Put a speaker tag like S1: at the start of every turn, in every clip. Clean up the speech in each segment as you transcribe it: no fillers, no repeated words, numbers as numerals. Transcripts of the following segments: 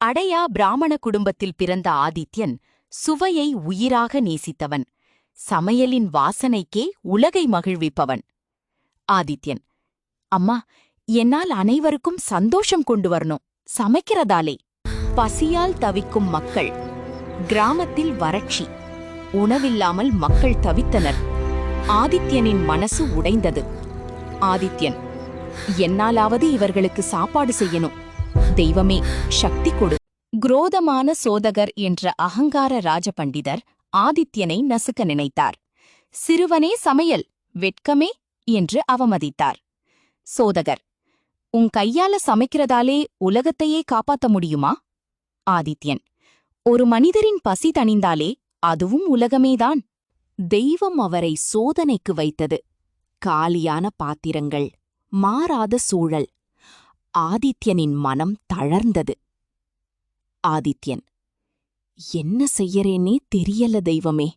S1: அடையா பிராமண குடும்பத்தில் பிறந்த ஆதித்யன் சுவையை உயிராக நேசித்தவன். சமையலின் வாசனைக்கே உலகை மகிழ்விப்பவன். ஆதித்யன்: அம்மா, என்னால் அனைவருக்கும் சந்தோஷம் கொண்டு வரணும், சமைக்கிறதாலே. பசியால் தவிக்கும் மக்கள். கிராமத்தில் வறட்சி. உணவில்லாமல் மக்கள் தவித்தனர். ஆதித்யனின் மனசு உடைந்தது. ஆதித்யன்: என்னாலாவது இவர்களுக்கு சாப்பாடு செய்யணும். தெய்வமே, சக்தி கொடு. குரோதமான சோதகர் என்ற அகங்கார ராஜபண்டிதர் ஆதித்யனை நசுக்க நினைத்தார். சிறுவனே சமையல், வெட்கமே என்று அவமதித்தார். சோதகர்: உன் கையால சமைக்கிறதாலே உலகத்தையே காப்பாத்த முடியுமா? ஆதித்யன்: ஒரு மனிதரின் பசி தணிந்தாலே அதுவும் உலகமேதான். தெய்வம் அவரை சோதனைக்கு வைத்தது. காலியான பாத்திரங்கள், மாறாத சூழல். ஆதித்யனின் மனம் தளர்ந்தது. ஆதித்யன்: என்ன செய்யறேனே தெரியல தெய்வமே,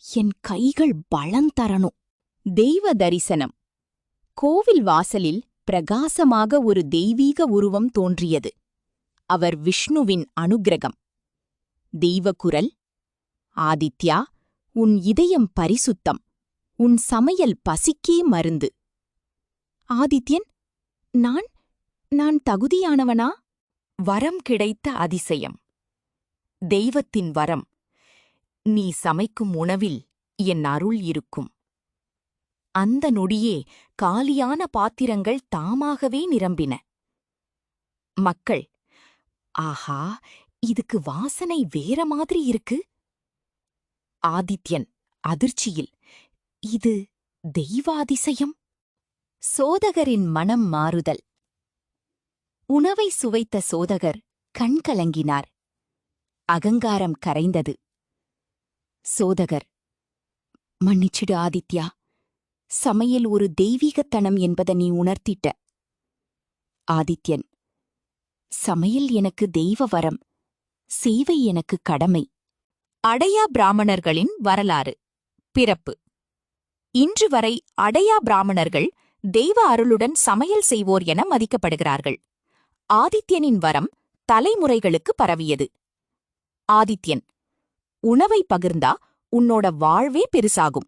S1: என் கைகள் பலந்தரணும். தெய்வ தரிசனம். கோவில் வாசலில் பிரகாசமாக ஒரு தெய்வீக உருவம் தோன்றியது. அவர் விஷ்ணுவின் அனுக்கிரகம். தெய்வக்குரல்: ஆதித்யா, உன் இதயம் பரிசுத்தம். உன் சமையல் பசிக்கே மருந்து. ஆதித்யன்: நான் தகுதியானவனா? வரம் கிடைத்த அதிசயம். தெய்வத்தின் வரம். நீ சமைக்கும் உணவில் என் அருள் இருக்கும். அந்த நொடியே காலியான பாத்திரங்கள் தாமாகவே நிரம்பின. மக்கள்: ஆஹா, இதுக்கு வாசனை வேற மாதிரி இருக்கு. ஆதித்யன் அதிர்ச்சியில்: இது தெய்வாதிசயம். சோதகரின் மனம் மாறுதல். உணவை சுவைத்த சோதகர் கண்கலங்கினார். அகங்காரம் கரைந்தது. சோதகர்: மன்னிச்சிடு ஆதித்யா, சமையல் ஒரு தெய்வீகத்தனம் என்பதை நீ உணர்த்திட்ட. ஆதித்யன்: சமையல் எனக்கு தெய்வ வரம், சேவை எனக்கு கடமை. அடையா பிராமணர்களின் வரலாறு. பிறப்பு. இன்று வரை அடையா பிராமணர்கள் தெய்வ அருளுடன் சமையல் செய்வோர் என மதிக்கப்படுகிறார்கள். ஆதித்யனின் வரம் தலைமுறைகளுக்கு பரவியது. ஆதித்யன்: உணவை பகிர்ந்தா உன்னோட வாழ்வே பெருசாகும்.